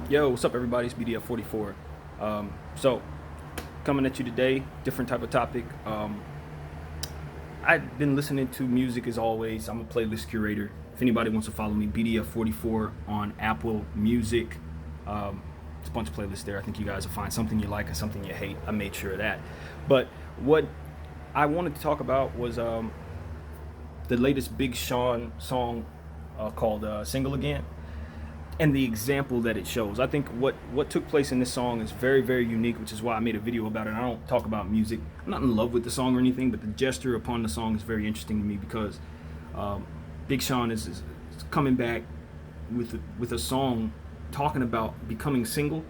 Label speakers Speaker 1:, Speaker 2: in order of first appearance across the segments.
Speaker 1: Yo, what's up, everybody? It's BDF44. So, coming at you today, different type of topic. I've been listening to music as always. I'm a playlist curator. If anybody wants to follow me, BDF44 on Apple Music. It's a bunch of playlists there. I think you guys will find something you like and something you hate. I made sure of that. But what I wanted to talk about was the latest Big Sean song called "Single Again," and the example that it shows. I think what took place in this song is very, very unique, which is why I made a video about it. I don't talk about music. I'm not in love with the song or anything, but the gesture upon the song is very interesting to me because Big Sean is coming back with a song talking about becoming single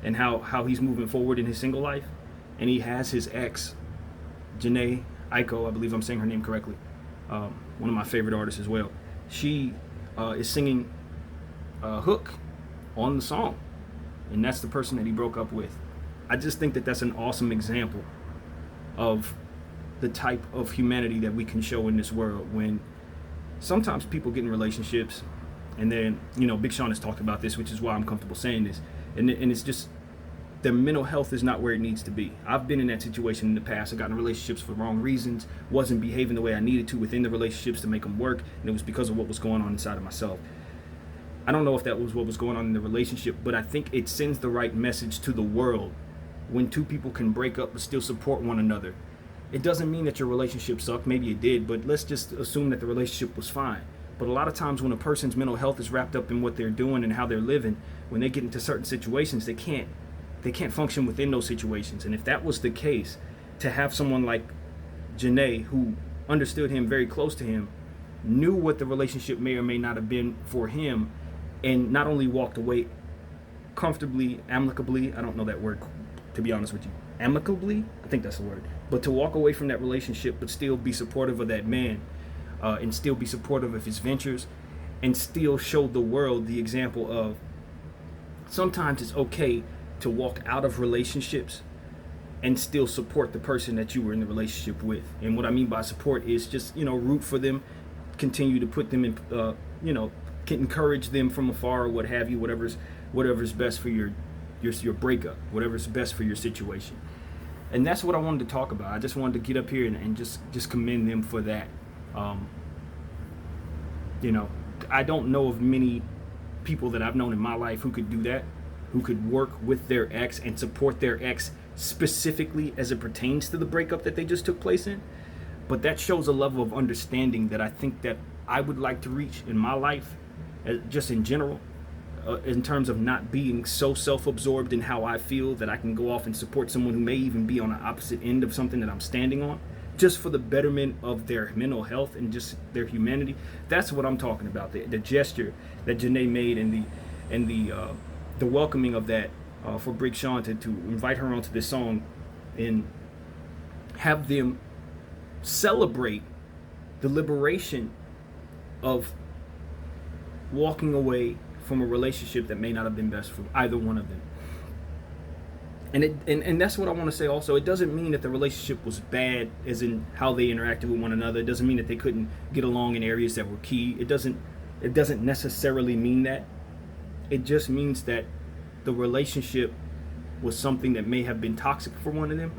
Speaker 1: and how he's moving forward in his single life. And he has his ex, Jhene Aiko, I believe I'm saying her name correctly, one of my favorite artists as well. She is singing hook on the song, and that's the person that he broke up with. I just think that that's an awesome example of the type of humanity that we can show in this world. When sometimes people get in relationships, and then Big Sean has talked about this, which is why I'm comfortable saying this, and it's just their mental health is not where it needs to be. I've been in that situation in the past. I got in relationships for the wrong reasons, wasn't behaving the way I needed to within the relationships to make them work, and it was because of what was going on inside of myself. I don't know if that was what was going on in the relationship, but I think it sends the right message to the world when two people can break up but still support one another. It doesn't mean that your relationship sucked. Maybe it did, but let's just assume that the relationship was fine. But a lot of times when a person's mental health is wrapped up in what they're doing and how they're living, when they get into certain situations, they can't function within those situations. And if that was the case, to have someone like Jhene, who understood him, very close to him, knew what the relationship may or may not have been for him, and not only walked away comfortably, amicably, I don't know that word, to be honest with you, amicably, I think that's the word, but to walk away from that relationship but still be supportive of that man, and still be supportive of his ventures, and still show the world the example of sometimes it's okay to walk out of relationships and still support the person that you were in the relationship with. And what I mean by support is just root for them, continue to put them in, can encourage them from afar or what have you, whatever's best for your breakup, whatever's best for your situation. And that's what I wanted to talk about. I just wanted to get up here and just commend them for that. I don't know of many people that I've known in my life who could do that, who could work with their ex and support their ex specifically as it pertains to the breakup that they just took place in. But that shows a level of understanding that I think that I would like to reach in my life, just in general, in terms of not being so self-absorbed in how I feel that I can go off and support someone who may even be on the opposite end of something that I'm standing on, just for the betterment of their mental health and just their humanity. That's what I'm talking about. The gesture that Jhene made, and the welcoming of that, for Big Sean to invite her onto this song and have them celebrate the liberation of walking away from a relationship that may not have been best for either one of them. And that's what I want to say also. It doesn't mean that the relationship was bad as in how they interacted with one another. It doesn't mean that they couldn't get along in areas that were key. It doesn't necessarily mean that. It just means that the relationship was something that may have been toxic for one of them,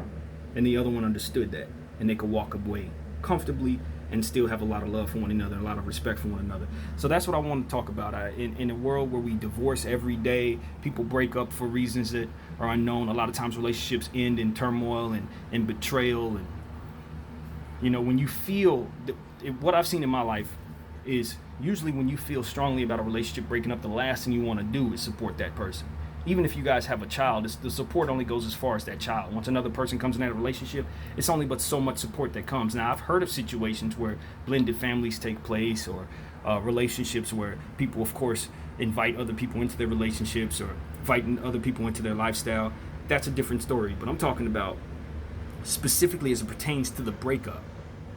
Speaker 1: and the other one understood that, and they could walk away comfortably and still have a lot of love for one another, a lot of respect for one another. So that's what I want to talk about. In a world where we divorce every day, people break up for reasons that are unknown. A lot of times relationships end in turmoil and betrayal. And when you feel, what I've seen in my life is usually when you feel strongly about a relationship breaking up, the last thing you want to do is support that person. Even if you guys have a child, the support only goes as far as that child. Once another person comes in that relationship, it's only but so much support that comes. Now, I've heard of situations where blended families take place, or relationships where people, of course, invite other people into their relationships or inviting other people into their lifestyle. That's a different story. But I'm talking about specifically as it pertains to the breakup.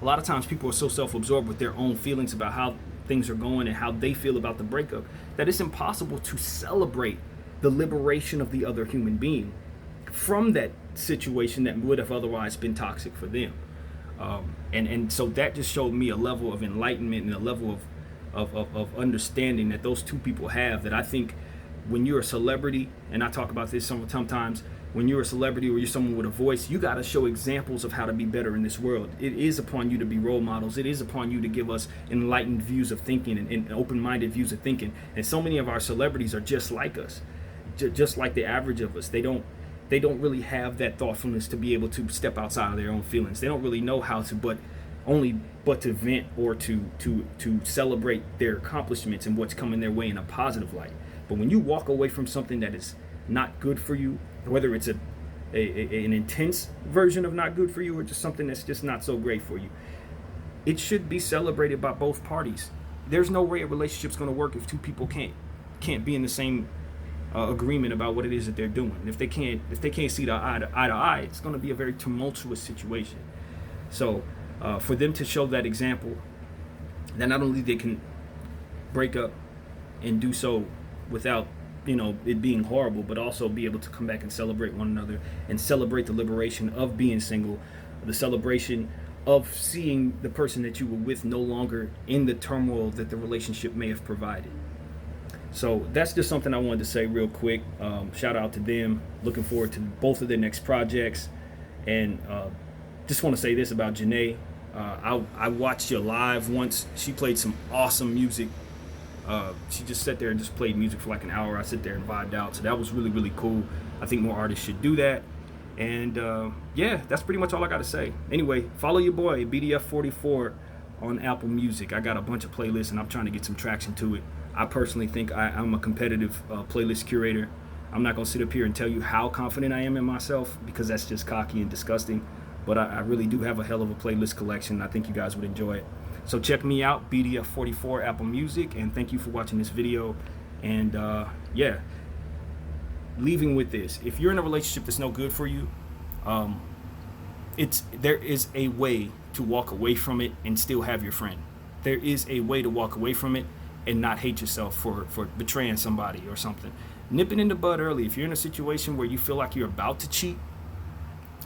Speaker 1: A lot of times people are so self-absorbed with their own feelings about how things are going and how they feel about the breakup that it's impossible to celebrate the liberation of the other human being from that situation that would have otherwise been toxic for them. And so that just showed me a level of enlightenment and a level of understanding that those two people have, that I think when you're a celebrity, and I talk about this sometimes, when you're a celebrity or you're someone with a voice, you got to show examples of how to be better in this world. It is upon you to be role models. It is upon you to give us enlightened views of thinking and open-minded views of thinking. And so many of our celebrities are just like us, just like the average of us. They don't really have that thoughtfulness to be able to step outside of their own feelings. They don't really know how to, but to vent or to celebrate their accomplishments and what's coming their way in a positive light. But when you walk away from something that is not good for you, whether it's an intense version of not good for you or just something that's just not so great for you, it should be celebrated by both parties. There's no way a relationship's going to work if two people can't be in the same agreement about what it is that they're doing. If they can't see eye to eye, it's going to be a very tumultuous situation. So for them to show that example, that not only they can break up and do so without it being horrible, but also be able to come back and celebrate one another and celebrate the liberation of being single, the celebration of seeing the person that you were with no longer in the turmoil that the relationship may have provided. So that's just something I wanted to say real quick. Shout out to them. Looking forward to both of their next projects. And just want to say this about Jhene. I watched you live once. She played some awesome music. She just sat there and just played music for like an hour. I sit there and vibed out. So that was really, really cool. I think more artists should do that. And yeah, that's pretty much all I got to say. Anyway, follow your boy, BDF44, on Apple Music. I got a bunch of playlists and I'm trying to get some traction to it. I personally think I'm a competitive playlist curator. I'm not going to sit up here and tell you how confident I am in myself because that's just cocky and disgusting. But I really do have a hell of a playlist collection. I think you guys would enjoy it. So check me out, BDF44 Apple Music, and thank you for watching this video. And yeah, leaving with this: if you're in a relationship that's no good for you, there is a way to walk away from it and still have your friend. There is a way to walk away from it and not hate yourself for betraying somebody or something. Nip it in the bud early. If you're in a situation where you feel like you're about to cheat,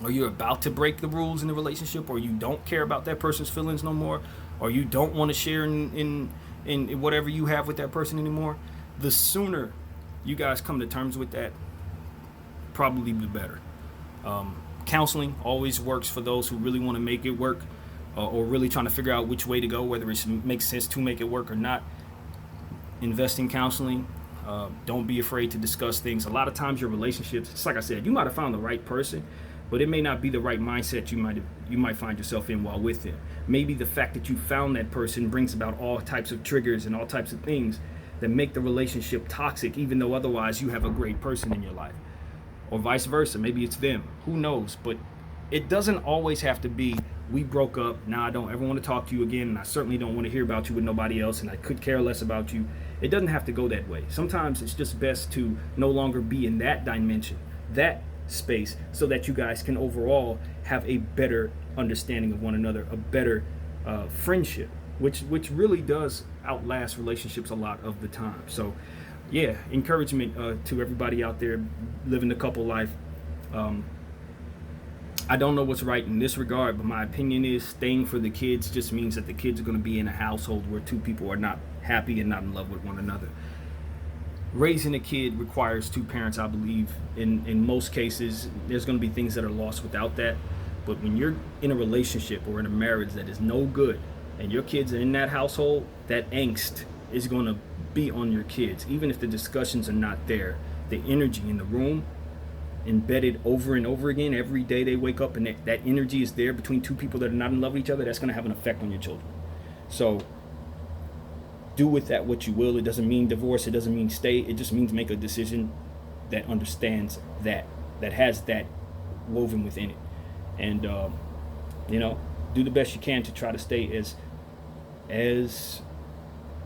Speaker 1: or you're about to break the rules in the relationship, or you don't care about that person's feelings no more, or you don't want to share in whatever you have with that person anymore, the sooner you guys come to terms with that, probably the better. Counseling always works for those who really want to make it work, or really trying to figure out which way to go, whether it makes sense to make it work or not. Invest in counseling. Don't be afraid to discuss things. A lot of times your relationships, it's like I said, you might have found the right person, but it may not be the right mindset you might find yourself in while with them. Maybe the fact that you found that person brings about all types of triggers and all types of things that make the relationship toxic, even though otherwise you have a great person in your life. Or vice versa, maybe it's them. Who knows? But it doesn't always have to be, we broke up, now I don't ever want to talk to you again, and I certainly don't want to hear about you with nobody else, and I could care less about you. It doesn't have to go that way. Sometimes it's just best to no longer be in that dimension, that space, so that you guys can overall have a better understanding of one another, a better friendship, which really does outlast relationships a lot of the time. So yeah, encouragement to everybody out there living the couple life. I don't know what's right in this regard, but my opinion is staying for the kids just means that the kids are going to be in a household where two people are not happy and not in love with one another. Raising a kid requires two parents, I believe. In most cases, there's going to be things that are lost without that. But when you're in a relationship or in a marriage that is no good, and your kids are in that household, that angst is going to be on your kids. Even if the discussions are not there, the energy in the room, embedded over and over again, every day they wake up, and that energy is there between two people that are not in love with each other, that's going to have an effect on your children. So do with that what you will. It doesn't mean divorce. It doesn't mean stay. It just means make a decision that understands that has that woven within it. And, do the best you can to try to stay as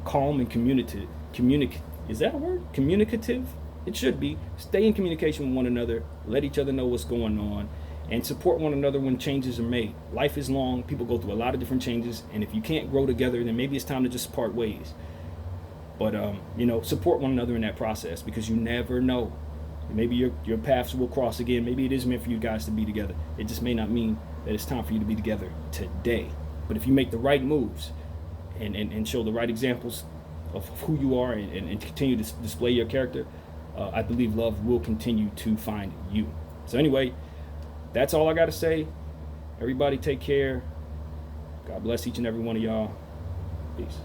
Speaker 1: calm and communicative. Is that a word? Communicative? It should be. Stay in communication with one another. Let each other know what's going on. And support one another when changes are made. Life is long. People go through a lot of different changes. And if you can't grow together, then maybe it's time to just part ways. But, support one another in that process, because you never know. Maybe your paths will cross again. Maybe it is meant for you guys to be together. It just may not mean that it's time for you to be together today. But if you make the right moves and show the right examples of who you are and continue to display your character, I believe love will continue to find you. So anyway, that's all I got to say. Everybody take care. God bless each and every one of y'all. Peace.